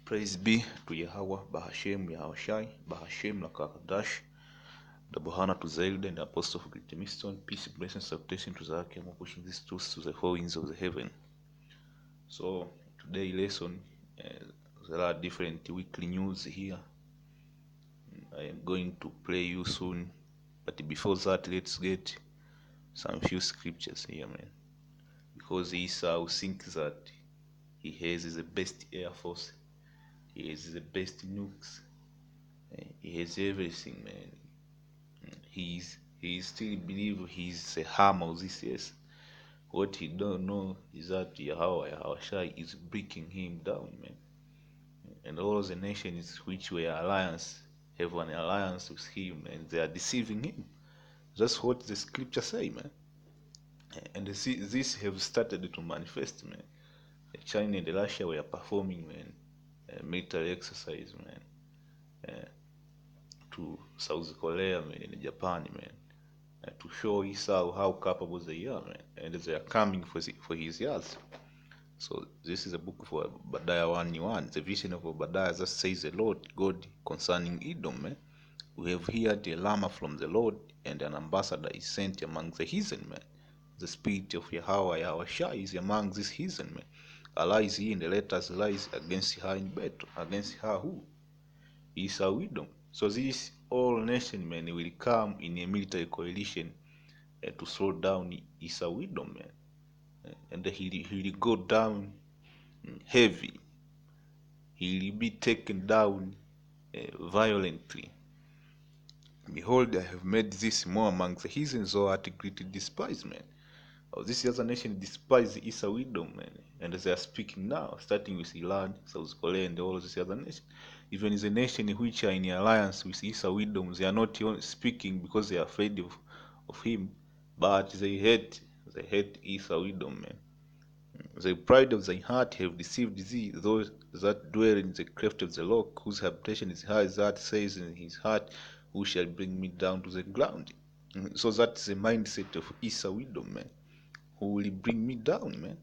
Praise be to Yahweh, Bahashem, Yahushai, Bahashem, Lakakadash, the Bohana to Zelda, and the Apostle of Great Miston, peace, blessing, salutation to the Akim, pushing these truths to the four winds of the heaven. So, today lesson, there are different weekly news here. I am going to play you soon, but before that, let's get some few scriptures here, man. Because Esau thinks that he has the best air force, he has the best nukes, he has everything, man. He still believe he's a hammer of this, yes. What he don't know is that Yahushai is breaking him down, man. And all the nations which were alliance have an alliance with him, and they are deceiving him. That's what the scripture say, man. And this have started to manifest, man. China and Russia were performing, man, military exercise, man, to South Korea, man, and Japan, man, to show Esau how capable they are, man, and they are coming for his yards. So this is a book of Obadiah 1:1, the vision of Obadiah that says the Lord God concerning Edom, man. We have heard a llama from the Lord, and an ambassador is sent among the heathen, man. The spirit of Yahweh, Yahushai, is among these heathen, man. Arise ye, and let us rise against her in battle. Against her who? Esau, Edom. So this all nation, man, will come in a military coalition to slow down Esau, Edom, man. And he will go down heavy. He will be taken down violently. Behold, I have made this more among the heathen, so art greatly despised, man. Oh, this other nation despise Esau, Edom, man. And they are speaking now, starting with Iran, South Korea, and all these other nations. Even the nation which are in alliance with Esau, Edom, they are not speaking because they are afraid of him, but they hate Esau, Edom, man. The pride of thy heart have deceived thee, those that dwell in the cleft of the rock, whose habitation is high, that says in his heart, who shall bring me down to the ground? So that's the mindset of Esau, Edom, man. Who will bring me down, man?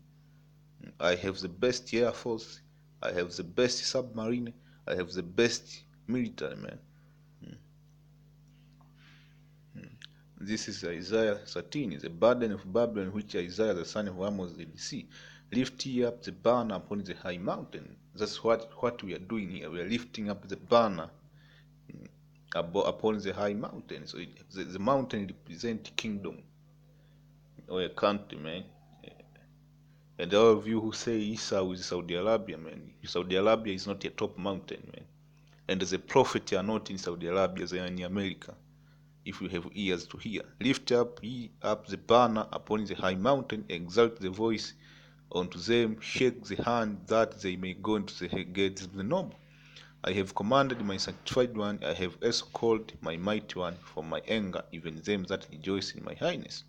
I have the best air force, I have the best submarine, I have the best military, man. This is Isaiah 13, the burden of Babylon, which Isaiah the son of Amos did see. Lift ye up the banner upon the high mountain. That's what we are doing here. We are lifting up the banner upon the high mountain. So the mountain represents kingdom or a country, man. And all of you who say Esau is Saudi Arabia, man, Saudi Arabia is not a top mountain, man. And the prophets are not in Saudi Arabia, they are in America. If you have ears to hear, lift up ye up the banner upon the high mountain, exalt the voice unto them, shake the hand, that they may go into the gates of the noble. I have commanded my sanctified one, I have also called my mighty one for my anger, even them that rejoice in my highness.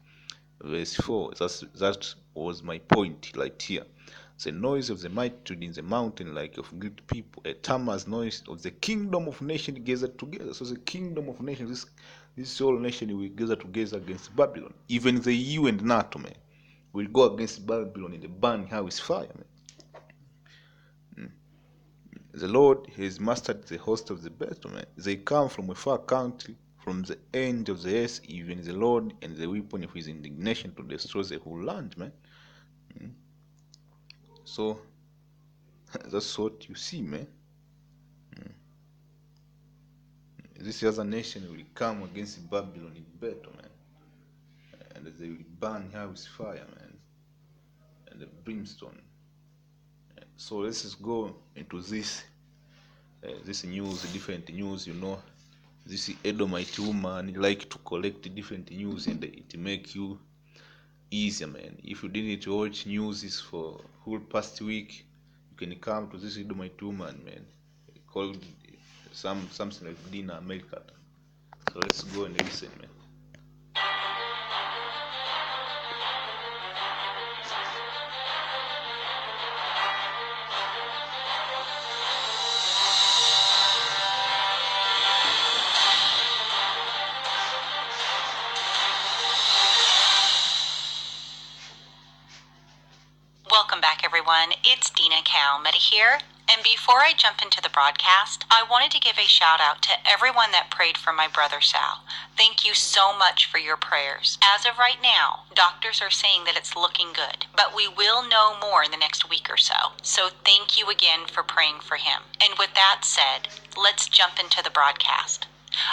Verse 4, that was my point right here. The noise of the multitude in the mountain, like of great people, a tamer's noise of the kingdom of nations gathered together. So the kingdom of nations, this whole nation will gather together against Babylon. Even the EU and NATO, man, will go against Babylon in the burning house fire, man. The Lord has mastered the host of the battle, man. They come from a far country, from the end of the earth, even the Lord and the weapon of his indignation to destroy the whole land, man. So that's what you see, man. This other nation will come against Babylon in battle, man. And they will burn her with fire, man. And the brimstone. So let's just go into this news, different news, you know. This Edomite woman like to collect different news, and it make you easier, man. If you didn't watch news for whole past week, you can come to this Edomite woman, man, called something like Dina America. So let's go and listen, man. Welcome back, everyone. It's Dina Calmetta here. And before I jump into the broadcast, I wanted to give a shout out to everyone that prayed for my brother Sal. Thank you so much for your prayers. As of right now, doctors are saying that it's looking good, but we will know more in the next week or so. So thank you again for praying for him. And with that said, let's jump into the broadcast.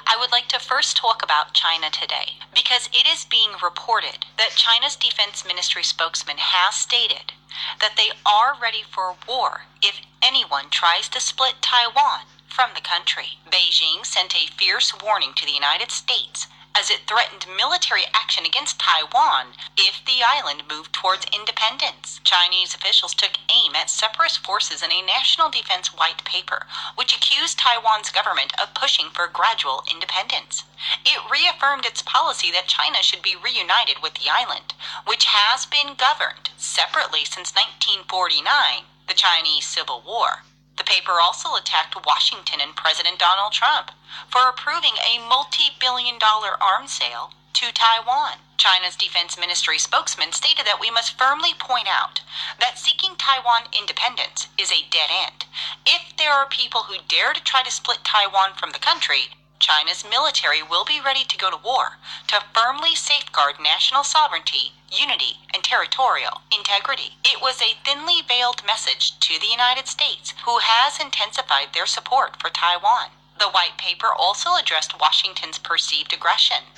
I would like to first talk about China today, because it is being reported that China's Defense Ministry spokesman has stated that they are ready for war if anyone tries to split Taiwan from the country. Beijing sent a fierce warning to the United States as it threatened military action against Taiwan if the island moved towards independence. Chinese officials took aim at separatist forces in a national defense white paper, which accused Taiwan's government of pushing for gradual independence. It reaffirmed its policy that China should be reunited with the island, which has been governed separately since 1949, the Chinese Civil War. The paper also attacked Washington and President Donald Trump for approving a multi-billion-dollar arms sale to Taiwan. China's Defense Ministry spokesman stated that we must firmly point out that seeking Taiwan independence is a dead end. If there are people who dare to try to split Taiwan from the country, China's military will be ready to go to war to firmly safeguard national sovereignty, unity, and territorial integrity. It was a thinly veiled message to the United States, who has intensified their support for Taiwan. The white paper also addressed Washington's perceived aggression,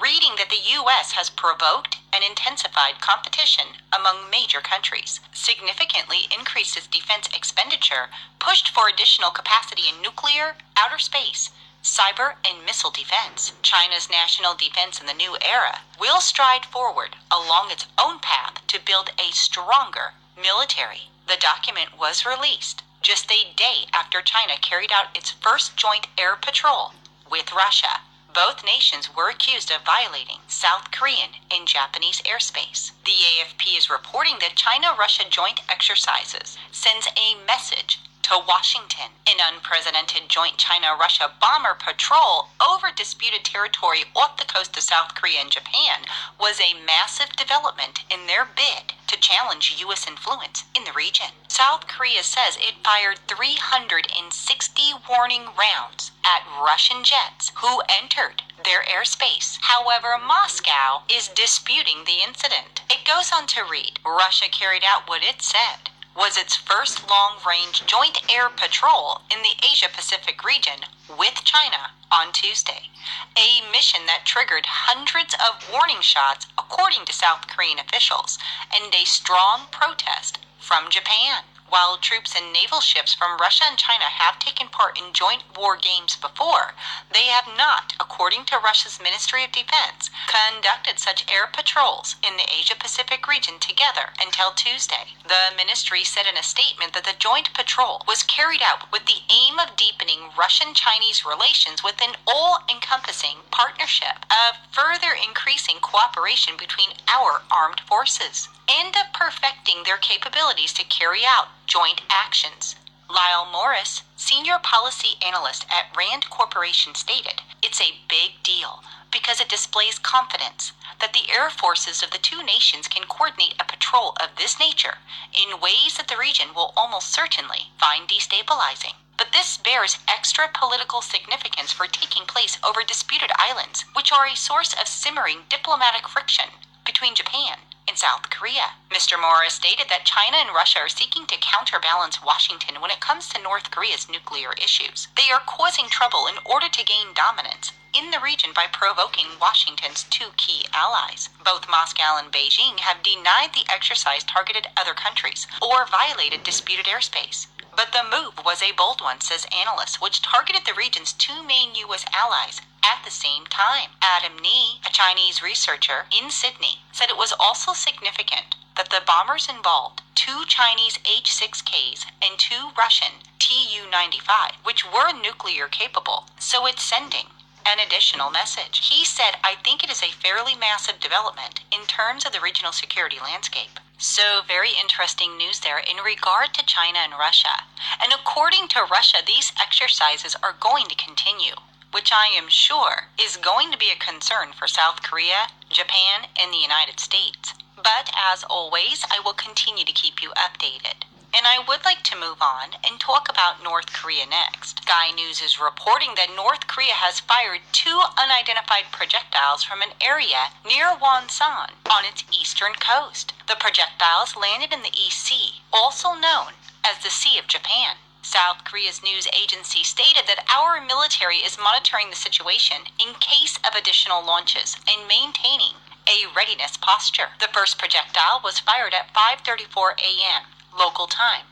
reading that the U.S. has provoked and intensified competition among major countries, significantly increased its defense expenditure, pushed for additional capacity in nuclear, outer space, cyber, and missile defense. China's national defense in the new era will stride forward along its own path to build a stronger military. The document was released just a day after China carried out its first joint air patrol with Russia. Both nations were accused of violating South Korean and Japanese airspace. The AFP is reporting that China-Russia joint exercises sends a message to Washington. An unprecedented joint China-Russia bomber patrol over disputed territory off the coast of South Korea and Japan was a massive development in their bid to challenge U.S. influence in the region. South Korea says it fired 360 warning rounds at Russian jets who entered their airspace. However, Moscow is disputing the incident. It goes on to read, Russia carried out what it said was its first long-range joint air patrol in the Asia-Pacific region with China on Tuesday, a mission that triggered hundreds of warning shots according to South Korean officials and a strong protest from Japan. While troops and naval ships from Russia and China have taken part in joint war games before, they have not, according to Russia's Ministry of Defense, conducted such air patrols in the Asia-Pacific region together until Tuesday. The ministry said in a statement that the joint patrol was carried out with the aim of deepening Russian-Chinese relations with an all-encompassing partnership, of further increasing cooperation between our armed forces, and of perfecting their capabilities to carry out joint actions. Lyle Morris, senior policy analyst at Rand Corporation, stated, "It's a big deal because it displays confidence that the air forces of the two nations can coordinate a patrol of this nature in ways that the region will almost certainly find destabilizing. But this bears extra political significance for taking place over disputed islands, which are a source of simmering diplomatic friction between Japan and South Korea." Mr. Morris stated that China and Russia are seeking to counterbalance Washington when it comes to North Korea's nuclear issues. They are causing trouble in order to gain dominance in the region by provoking Washington's two key allies. Both Moscow and Beijing have denied the exercise targeted other countries or violated disputed airspace. But the move was a bold one, says analysts, which targeted the region's two main U.S. allies at the same time. Adam Nee, a Chinese researcher in Sydney, said it was also significant that the bombers involved two Chinese H-6Ks and two Russian Tu-95, which were nuclear capable, so it's sending an additional message. He said, "I think it is a fairly massive development in terms of the regional security landscape." So very interesting news there in regard to China and Russia. And according to Russia, these exercises are going to continue, which I am sure is going to be a concern for South Korea, Japan, and the United States. But as always, I will continue to keep you updated. And I would like to move on and talk about North Korea next. Sky News is reporting that North Korea has fired 2 unidentified projectiles from an area near Wonsan on its eastern coast. The projectiles landed in the East Sea, also known as the Sea of Japan. South Korea's news agency stated that our military is monitoring the situation in case of additional launches and maintaining a readiness posture. The first projectile was fired at 5:34 a.m. local time.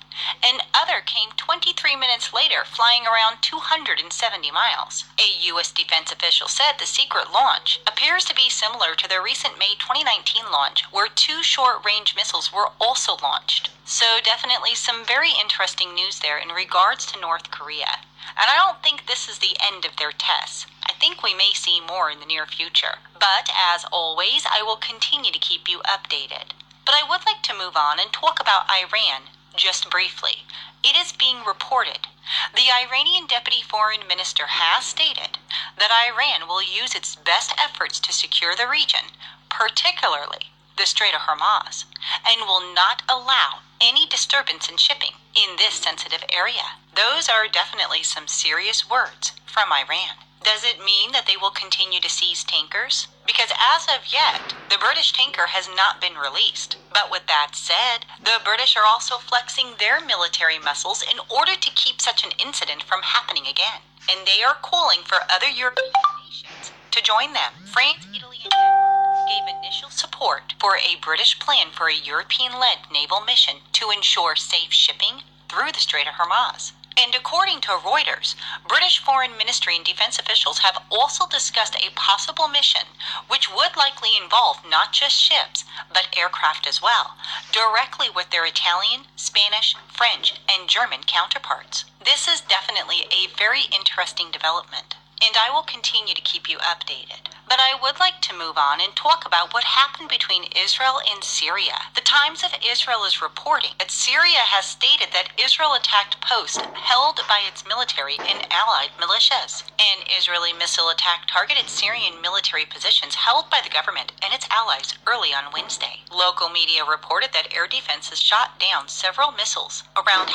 Other came 23 minutes later, flying around 270 miles. A U.S. defense official said the secret launch appears to be similar to the recent May 2019 launch, where 2 short-range missiles were also launched. So definitely some very interesting news there in regards to North Korea. And I don't think this is the end of their tests. I think we may see more in the near future. But as always, I will continue to keep you updated. But I would like to move on and talk about Iran just briefly. It is being reported the Iranian Deputy Foreign Minister has stated that Iran will use its best efforts to secure the region, particularly the Strait of Hormuz, and will not allow any disturbance in shipping in this sensitive area. Those are definitely some serious words from Iran. Does it mean that they will continue to seize tankers? Because as of yet, the British tanker has not been released. But with that said, the British are also flexing their military muscles in order to keep such an incident from happening again. And they are calling for other European nations to join them. France, Italy, and Denmark gave initial support for a British plan for a European-led naval mission to ensure safe shipping through the Strait of Hormuz. And according to Reuters, British Foreign Ministry and defense officials have also discussed a possible mission which would likely involve not just ships, but aircraft as well, directly with their Italian, Spanish, French, and German counterparts. This is definitely a very interesting development, and I will continue to keep you updated. But I would like to move on and talk about what happened between Israel and Syria. The Times of Israel is reporting that Syria has stated that Israel attacked posts held by its military and allied militias. An Israeli missile attack targeted Syrian military positions held by the government and its allies early on Wednesday. Local media reported that air defenses shot down several missiles around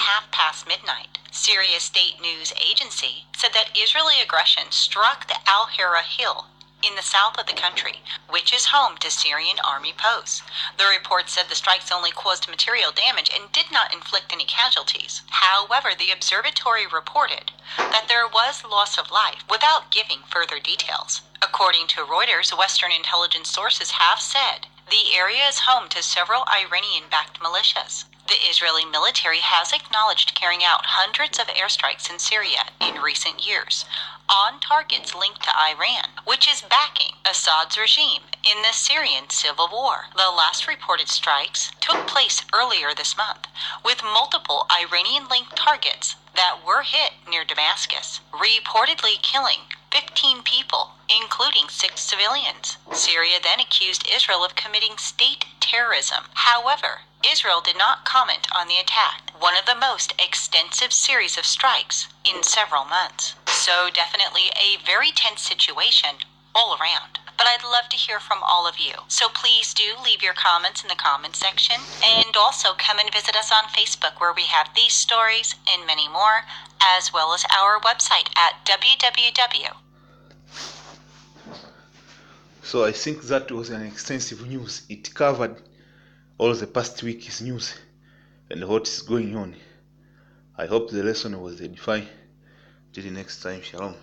midnight. Syria's state news agency said that Israeli aggression struck the Al-Hira Hill in the south of the country, which is home to Syrian army posts. The report said the strikes only caused material damage and did not inflict any casualties. However, the observatory reported that there was loss of life without giving further details. According to Reuters, Western intelligence sources have said the area is home to several Iranian-backed militias. The Israeli military has acknowledged carrying out hundreds of airstrikes in Syria in recent years on targets linked to Iran, which is backing Assad's regime in the Syrian civil war. The last reported strikes took place earlier this month, with multiple Iranian-linked targets that were hit near Damascus, reportedly killing 15 people, including 6 civilians. Syria then accused Israel of committing state terrorism. However, Israel did not comment on the attack, one of the most extensive series of strikes in several months. So definitely a very tense situation all around. But I'd love to hear from all of you. So please do leave your comments in the comment section, and also come and visit us on Facebook, where we have these stories and many more, as well as our website at www. So I think that was an extensive news. It covered all the past week's news and what is going on. I hope the lesson was edifying. Till next time, shalom.